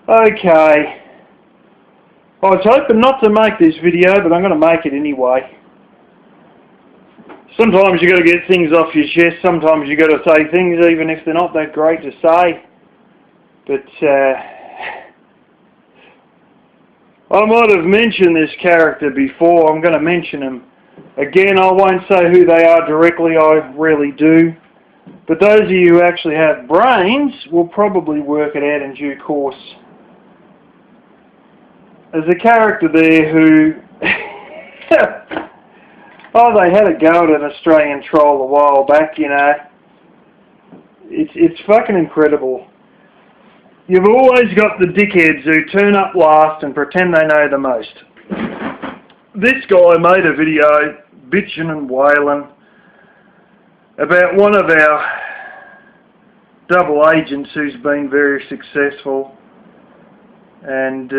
Okay. I was hoping not to make this video, but I'm going to make it anyway. Sometimes you got to get things off your chest, sometimes you got to say things even if they're not that great to say. But I might have mentioned this character before. I'm going to mention him again. I won't say who they are directly, I rarely do. But those of you who actually have brains will probably work it out in due course. There's a character there who... oh, they had a go at an Australian troll a while back, you know. It's fucking incredible. You've always got the dickheads who turn up last and pretend they know the most. This guy made a video bitching and wailing about one of our double agents who's been very successful, and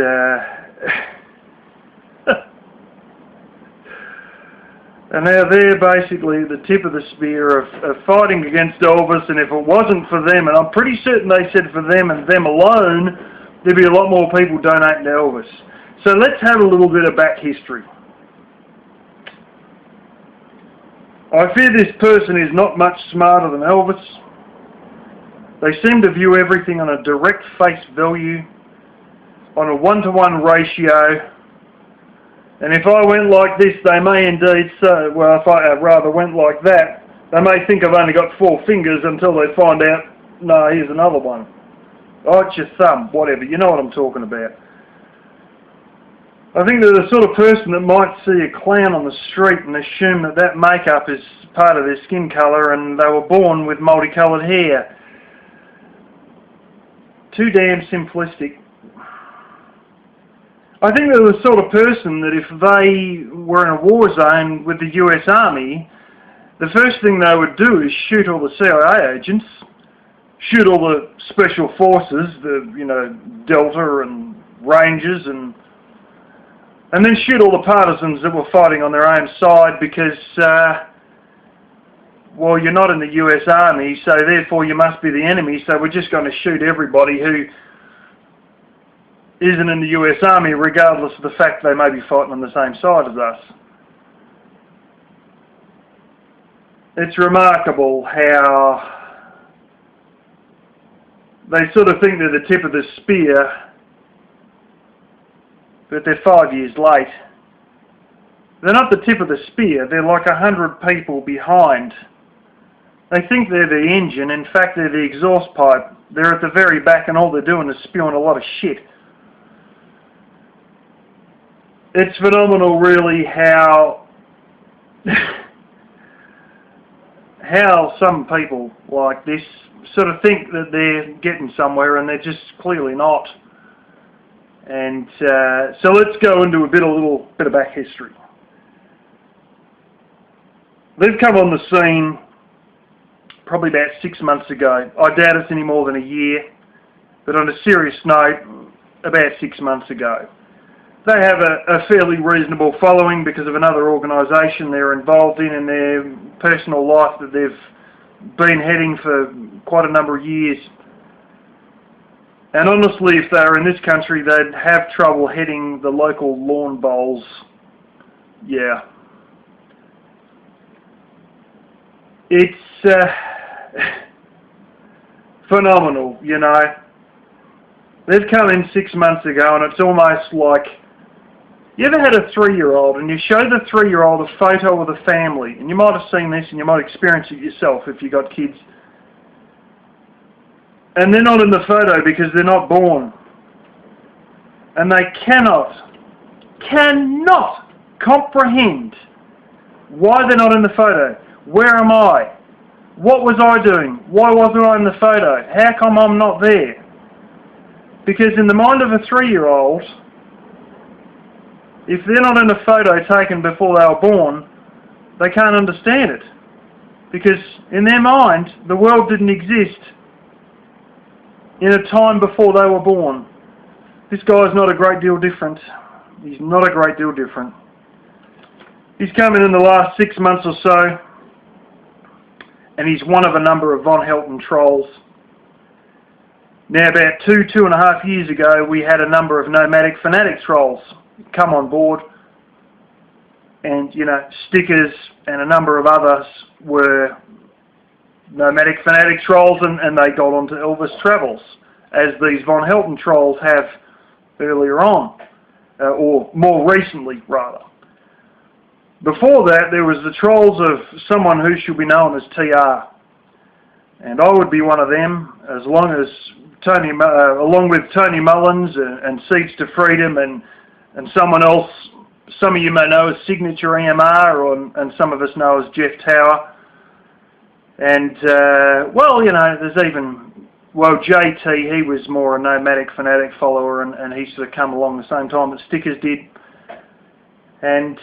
and now they're basically the tip of the spear of fighting against Elvis, and if it wasn't for them, and I'm pretty certain they said for them and them alone, there'd be a lot more people donating to Elvis. So let's have a little bit of back history. I fear this person is not much smarter than Elvis. They seem to view everything on a direct face value, on a one-to-one ratio, and if I went like this, they may indeed say, well, if I rather went like that, they may think I've only got 4 fingers until they find out, no, here's another one. Oh, it's your thumb, whatever, you know what I'm talking about. I think they're the sort of person that might see a clown on the street and assume that that makeup is part of their skin colour and they were born with multicoloured hair. Too damn simplistic. I think they're the sort of person that if they were in a war zone with the US Army, the first thing they would do is shoot all the CIA agents, shoot all the special forces, the, you know, Delta and Rangers, and then shoot all the partisans that were fighting on their own side because, well, you're not in the US Army, so therefore you must be the enemy, so we're just going to shoot everybody who isn't in the US Army, regardless of the fact they may be fighting on the same side as us. It's remarkable how they sort of think they're the tip of the spear, but they're 5 years late. They're not the tip of the spear, they're like 100 people behind. They think they're the engine, in fact they're the exhaust pipe. They're at the very back and all they're doing is spewing a lot of shit. It's phenomenal really how some people like this sort of think that they're getting somewhere and they're just clearly not. And so let's go into a little bit of back history. They've come on the scene probably about 6 months ago. I doubt it's any more than a year, but on a serious note, about 6 months ago. They have a fairly reasonable following because of another organisation they're involved in their personal life that they've been heading for quite a number of years. And honestly, if they were in this country, they'd have trouble heading the local lawn bowls. Yeah. It's phenomenal, you know. They've come in 6 months ago and it's almost like, you ever had a 3-year-old and you show the 3-year-old a photo of the family, and you might have seen this and you might experience it yourself if you got kids, and they're not in the photo because they're not born, and they cannot comprehend why they're not in the photo. Where am I? What was I doing? Why wasn't I in the photo? How come I'm not there? Because in the mind of a 3-year-old, if they're not in a photo taken before they were born, they can't understand it. Because in their mind, the world didn't exist in a time before they were born. This guy's not a great deal different. He's not a great deal different. He's come in the last 6 months or so, and he's one of a number of Von Helton trolls. Now, about 2.5 years ago, we had a number of nomadic fanatic trolls come on board, and, you know, Stickers and a number of others were nomadic fanatic trolls, and they got onto Elvis Travels, as these Von Helton trolls have earlier on, or more recently, rather. Before that, there was the trolls of someone who should be known as TR, and I would be one of them, along with Tony Mullins and Seeds to Freedom and someone else. Some of you may know as Signature EMR, and some of us know as Jeff Tower. And, well, you know, there's even, well, JT, he was more a nomadic fanatic follower, and he sort of come along the same time that Stickers did. And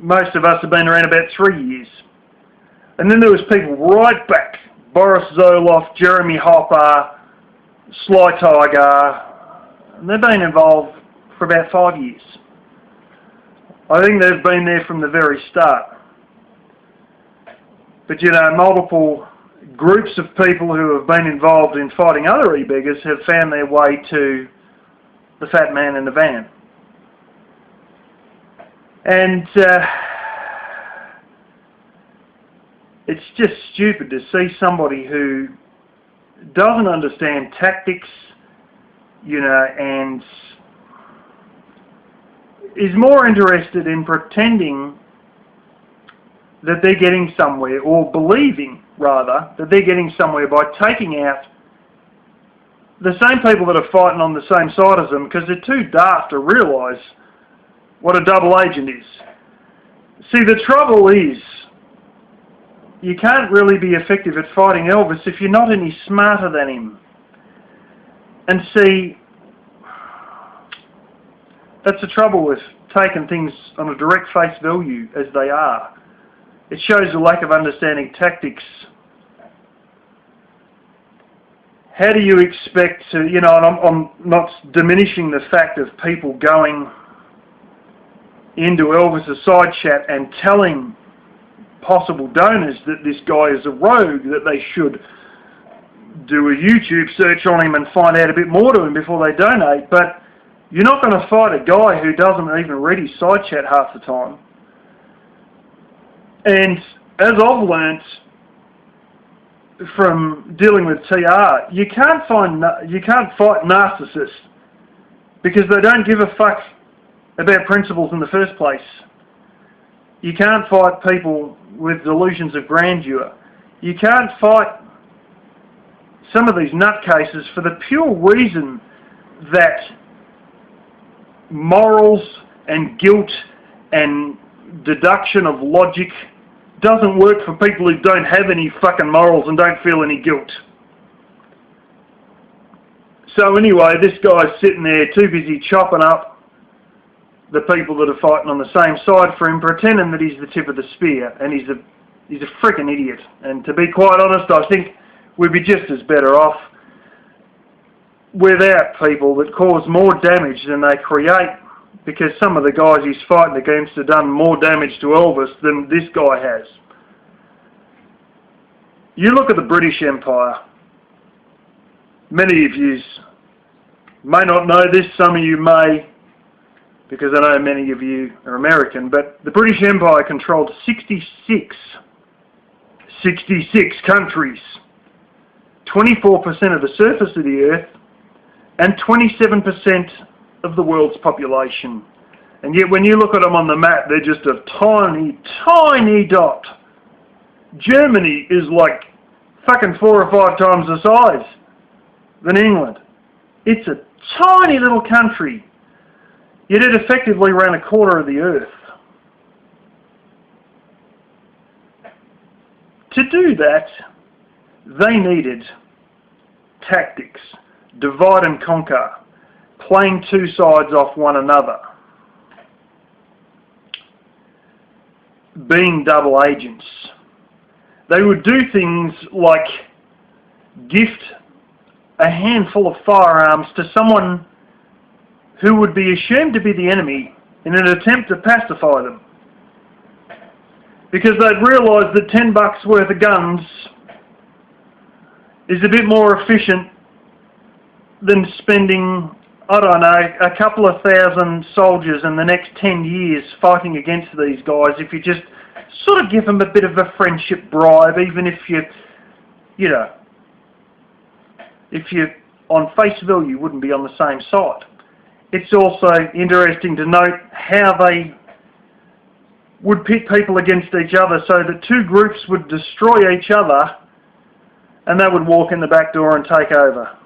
most of us have been around about 3 years. And then there was people right back, Boris Zoloff, Jeremy Hopper, Sly Tiger, and they've been involved for about 5 years. I think they've been there from the very start. But, you know, multiple groups of people who have been involved in fighting other e-beggars have found their way to the fat man in the van. And it's just stupid to see somebody who doesn't understand tactics, you know, and is more interested in pretending that they're getting somewhere, or believing, rather, that they're getting somewhere by taking out the same people that are fighting on the same side as them, because they're too daft to realise what a double agent is. See, the trouble is, you can't really be effective at fighting Elvis if you're not any smarter than him. And see, that's the trouble with taking things on a direct face value as they are. It shows a lack of understanding tactics. How do you expect to, you know, and I'm not diminishing the fact of people going into Elvis's side chat and telling possible donors that this guy is a rogue, that they should do a YouTube search on him and find out a bit more to him before they donate. But you're not going to fight a guy who doesn't even read his side chat half the time. And as I've learnt from dealing with TR, you can't fight narcissists because they don't give a fuck about principles in the first place. You can't fight people with delusions of grandeur. You can't fight some of these nutcases for the pure reason that morals and guilt and deduction of logic doesn't work for people who don't have any fucking morals and don't feel any guilt. So anyway, this guy's sitting there too busy chopping up the people that are fighting on the same side for him, pretending that he's the tip of the spear, and he's a freaking idiot. And to be quite honest, I think we'd be just as better off without people that cause more damage than they create, because some of the guys he's fighting against have done more damage to Elvis than this guy has. You look at the British Empire. Many of you may not know this, some of you may, because I know many of you are American, but the British Empire controlled 66 countries, 24% of the surface of the earth, and 27% of the world's population. And yet when you look at them on the map, they're just a tiny, tiny dot. Germany is like fucking 4 or 5 times the size than England. It's a tiny little country, yet it effectively ran a quarter of the earth. To do that, they needed tactics, divide and conquer, playing two sides off one another, being double agents. They would do things like gift a handful of firearms to someone who would be assumed to be the enemy in an attempt to pacify them, because they'd realised that $10 worth of guns is a bit more efficient than spending, I don't know, a couple of thousand soldiers in the next 10 years fighting against these guys if you just sort of give them a bit of a friendship bribe, even if you know, if you, on face value, wouldn't be on the same side. It's also interesting to note how they would pit people against each other so that two groups would destroy each other and they would walk in the back door and take over.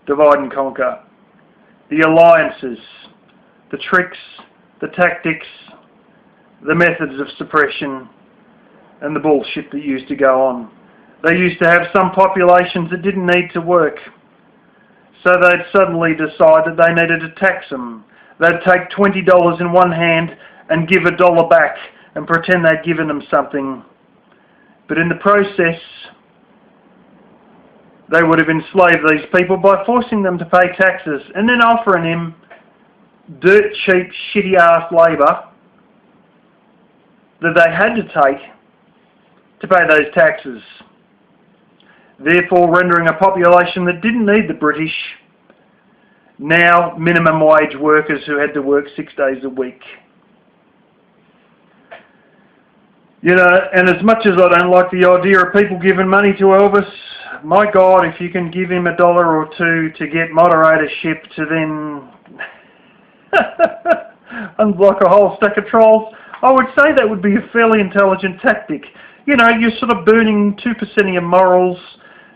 Divide and conquer. The alliances, the tricks, the tactics, the methods of suppression, and the bullshit that used to go on. They used to have some populations that didn't need to work, so they'd suddenly decide that they needed to tax them. They'd take $20 in one hand and give $1 back and pretend they'd given them something. But in the process, they would have enslaved these people by forcing them to pay taxes and then offering them dirt cheap, shitty ass labour that they had to take to pay those taxes, therefore rendering a population that didn't need the British now minimum wage workers who had to work 6 days a week. You know, and as much as I don't like the idea of people giving money to Elvis, my God, if you can give him $1 or $2 to get moderatorship to then unblock a whole stack of trolls, I would say that would be a fairly intelligent tactic. You know, you're sort of burning 2% of your morals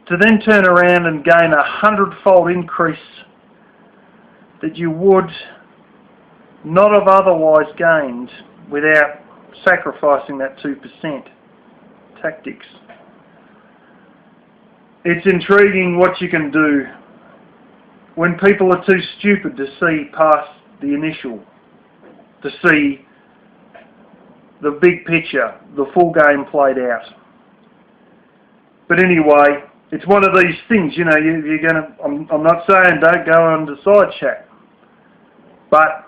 to then turn around and gain 100-fold increase that you would not have otherwise gained without sacrificing that 2%. Tactics. It's intriguing what you can do when people are too stupid to see past the initial, to see the big picture, the full game played out. But anyway, it's one of these things, you know, you're gonna, I'm not saying don't go on to sidechat, but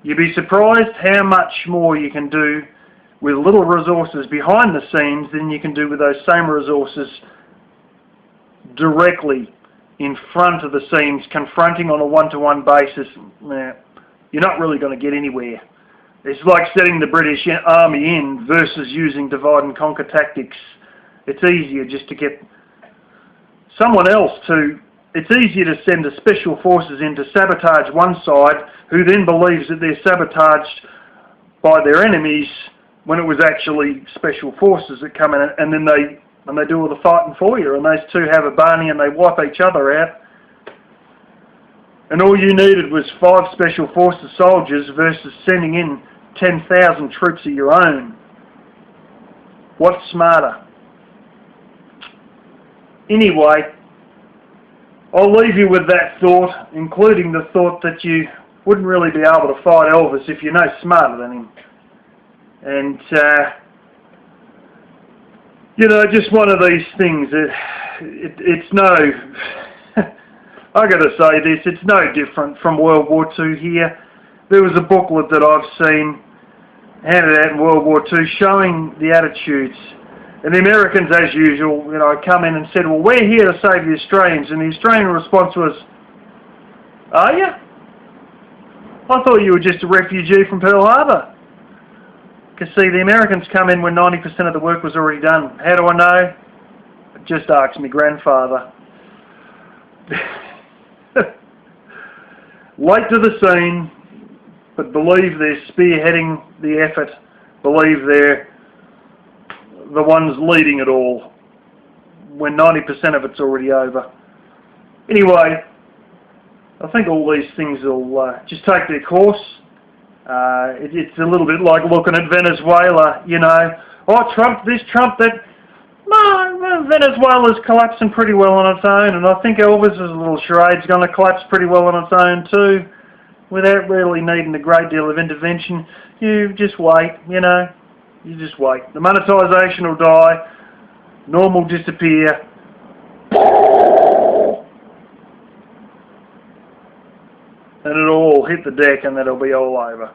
you'd be surprised how much more you can do with little resources behind the scenes than you can do with those same resources directly in front of the scenes, confronting on a one-to-one basis. Nah, you're not really going to get anywhere. It's like setting the British Army in versus using divide and conquer tactics. It's easier just to get someone else to, it's easier to send the special forces in to sabotage one side who then believes that they're sabotaged by their enemies when it was actually special forces that come in and then they do all the fighting for you, and those two have a barney and they wipe each other out. And all you needed was 5 special forces soldiers versus sending in 10,000 troops of your own. What's smarter? Anyway, I'll leave you with that thought, including the thought that you wouldn't really be able to fight Elvis if you're no smarter than him. And, you know, just one of these things. It's no, I got to say this, it's no different from World War II here. There was a booklet that I've seen handed out in World War II showing the attitudes. And the Americans, as usual, you know, come in and said, well, we're here to save the Australians. And the Australian response was, are you? I thought you were just a refugee from Pearl Harbor. Because, see, the Americans come in when 90% of the work was already done. How do I know? Just ask my grandfather. Late to the scene, but believe they're spearheading the effort. Believe they're the ones leading it all when 90% of it's already over. Anyway, I think all these things will just take their course. It's a little bit like looking at Venezuela, you know. Oh, Trump this, Trump that. No, Venezuela's collapsing pretty well on its own, and I think Elvis's little charade's going to collapse pretty well on its own too, without really needing a great deal of intervention. You just wait, you know. You just wait. The monetisation will die, normal disappear, and it'll all hit the deck and it'll be all over.